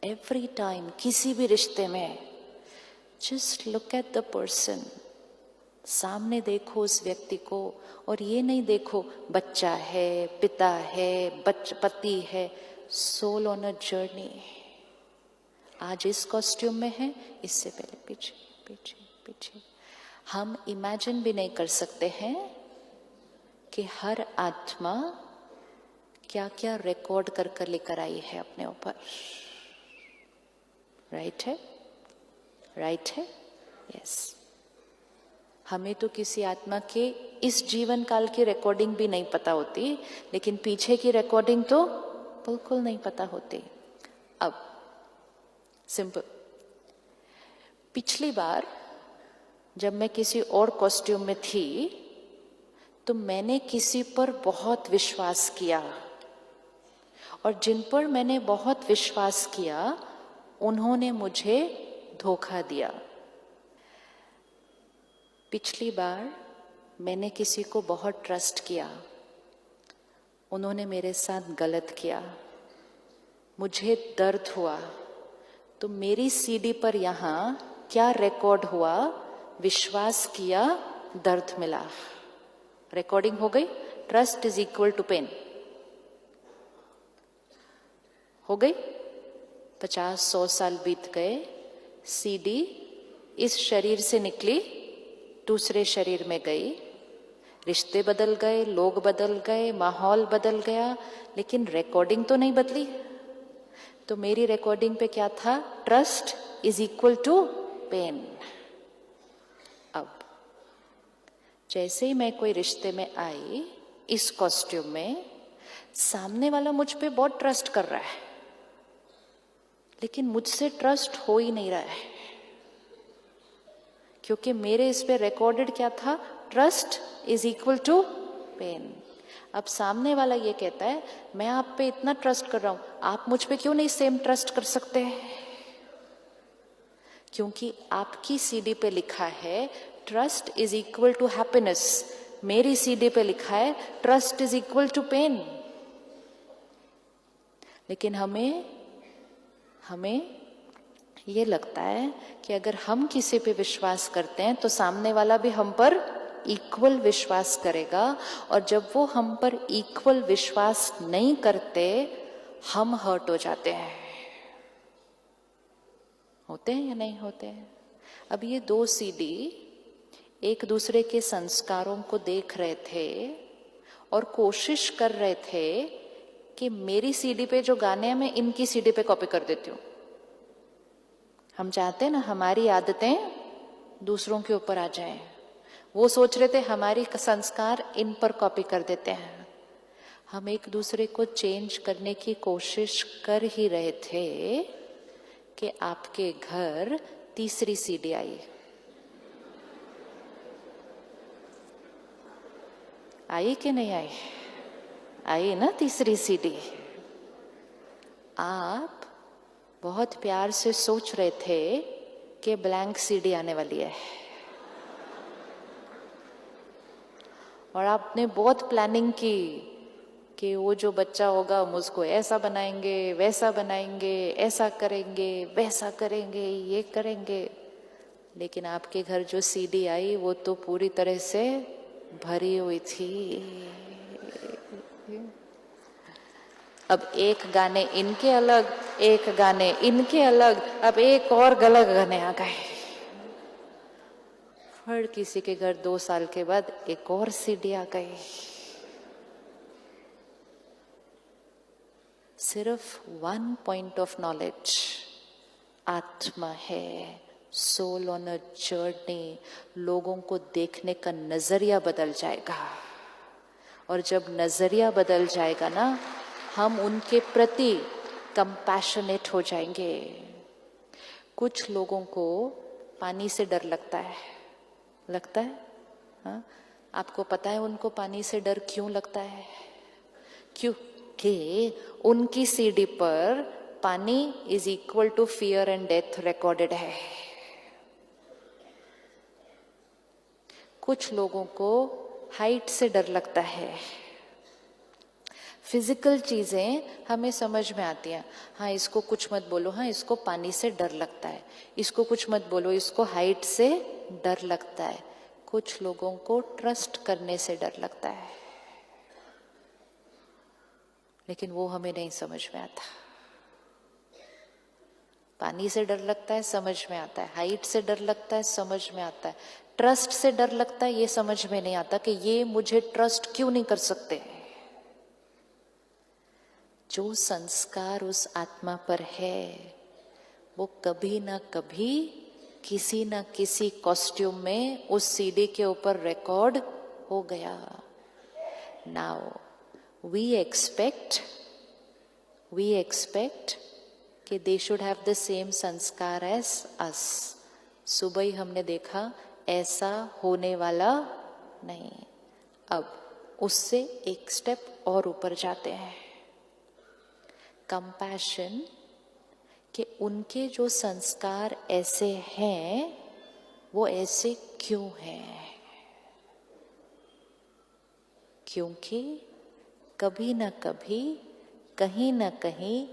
Every time किसी भी रिश्ते में just look at the person, सामने देखो उस व्यक्ति को, और ये नहीं देखो बच्चा है, पिता है, पति है, सोल ऑन अ जर्नी। आज इस कॉस्ट्यूम में है, इससे पहले पीछे पीछे पीछे। हम इमेजिन भी नहीं कर सकते हैं कि हर आत्मा क्या क्या रिकॉर्ड कर कर लेकर आई है अपने ऊपर। राइट है, राइट है, यस। हमें तो किसी आत्मा के इस जीवन काल की रिकॉर्डिंग भी नहीं पता होती, लेकिन पीछे की रिकॉर्डिंग तो बिल्कुल नहीं पता होती। अब सिंपल, पिछली बार जब मैं किसी और कॉस्ट्यूम में थी तो मैंने किसी पर बहुत विश्वास किया, और जिन पर मैंने बहुत विश्वास किया उन्होंने मुझे धोखा दिया। पिछली बार मैंने किसी को बहुत ट्रस्ट किया, उन्होंने मेरे साथ गलत किया, मुझे दर्द हुआ। तो मेरी सीडी पर यहाँ क्या रिकॉर्ड हुआ? विश्वास किया, दर्द मिला, रिकॉर्डिंग हो गई। Trust is equal to pain हो गई। 50-100 साल बीत गए, सीडी इस शरीर से निकली, दूसरे शरीर में गई, रिश्ते बदल गए, लोग बदल गए, माहौल बदल गया, लेकिन रिकॉर्डिंग तो नहीं बदली। तो मेरी रिकॉर्डिंग पे क्या था? Trust is equal to pain. अब जैसे ही मैं कोई रिश्ते में आई इस कॉस्ट्यूम में, सामने वाला मुझ पे बहुत ट्रस्ट कर रहा है, लेकिन मुझसे ट्रस्ट हो ही नहीं रहा है, क्योंकि मेरे इस पे रिकॉर्डेड क्या था? Trust is equal to pain. अब सामने वाला ये कहता है मैं आप पे इतना ट्रस्ट कर रहा हूं, आप मुझ पे क्यों नहीं सेम ट्रस्ट कर सकते? क्योंकि आपकी सीडी पे लिखा है trust is equal to happiness, मेरी सीडी पे लिखा है trust is equal to pain. लेकिन हमें ये लगता है कि अगर हम किसी पे विश्वास करते हैं तो सामने वाला भी हम पर इक्वल विश्वास करेगा, और जब वो हम पर इक्वल विश्वास नहीं करते हम हर्ट हो जाते हैं। होते हैं या नहीं होते हैं? अब ये दो सीडी एक दूसरे के संस्कारों को देख रहे थे और कोशिश कर रहे थे कि मेरी सीडी पे जो गाने हैं मैं इनकी सीडी पे कॉपी कर देती हूँ। हम चाहते हैं ना हमारी आदतें दूसरों के ऊपर आ जाएं। वो सोच रहे थे हमारी संस्कार इन पर कॉपी कर देते हैं। हम एक दूसरे को चेंज करने की कोशिश कर ही रहे थे कि आपके घर तीसरी सीडी आई। आई कि नहीं आई? आई ना तीसरी सीडी। आप बहुत प्यार से सोच रहे थे कि ब्लैंक सीडी आने वाली है, और आपने बहुत प्लानिंग की कि वो जो बच्चा होगा हम उसको ऐसा बनाएंगे, वैसा बनाएंगे, ऐसा करेंगे, वैसा करेंगे, ये करेंगे। लेकिन आपके घर जो सीडी आई वो तो पूरी तरह से भरी हुई थी। अब एक गाने इनके अलग, एक गाने इनके अलग, अब एक और गलत गाने आ गए। फिर किसी के घर 2 साल के बाद एक और सीडी आ गई। सिर्फ 1 पॉइंट ऑफ नॉलेज, आत्मा है, सोल ऑन अ जर्नी। लोगों को देखने का नजरिया बदल जाएगा, और जब नजरिया बदल जाएगा ना, हम उनके प्रति कंपैशनेट हो जाएंगे। कुछ लोगों को पानी से डर लगता है, लगता है? हाँ? आपको पता है उनको पानी से डर क्यों लगता है? क्योंकि उनकी सीडी पर पानी is equal to fear and death recorded है। कुछ लोगों को हाइट से डर लगता है, फिजिकल चीजें हमें समझ में आती हैं। हाँ, इसको कुछ मत बोलो, हाँ इसको पानी से डर लगता है, इसको कुछ मत बोलो, इसको हाइट से डर लगता है। कुछ लोगों को ट्रस्ट करने से डर लगता है, लेकिन वो हमें नहीं समझ में आता। पानी से डर लगता है, समझ में आता है। हाइट से डर लगता है, समझ में आता है। ट्रस्ट से डर लगता है, ये समझ में नहीं आता कि ये मुझे ट्रस्ट क्यों नहीं कर सकते। जो संस्कार उस आत्मा पर है वो कभी ना कभी किसी ना किसी कॉस्ट्यूम में उस सीडी के ऊपर रिकॉर्ड हो गया। नाउ वी एक्सपेक्ट कि they should have the same संस्कार एज अस। सुबह ही हमने देखा ऐसा होने वाला नहीं। अब उससे एक स्टेप और ऊपर जाते हैं। कंपैशन कि उनके जो संस्कार ऐसे हैं वो ऐसे क्यों हैं? क्योंकि कभी ना कभी कहीं ना कहीं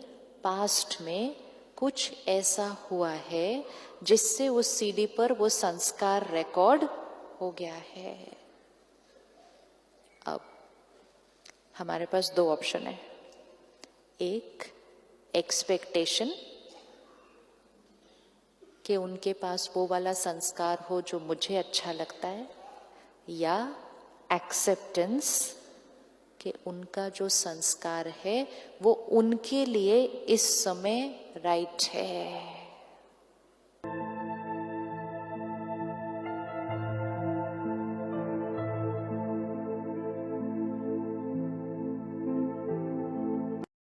पास्ट में कुछ ऐसा हुआ है जिससे उस सीडी पर वो संस्कार रिकॉर्ड हो गया है। अब हमारे पास दो ऑप्शन है। एक, एक्सपेक्टेशन कि उनके पास वो वाला संस्कार हो जो मुझे अच्छा लगता है, या एक्सेप्टेंस कि उनका जो संस्कार है वो उनके लिए इस समय राइट है।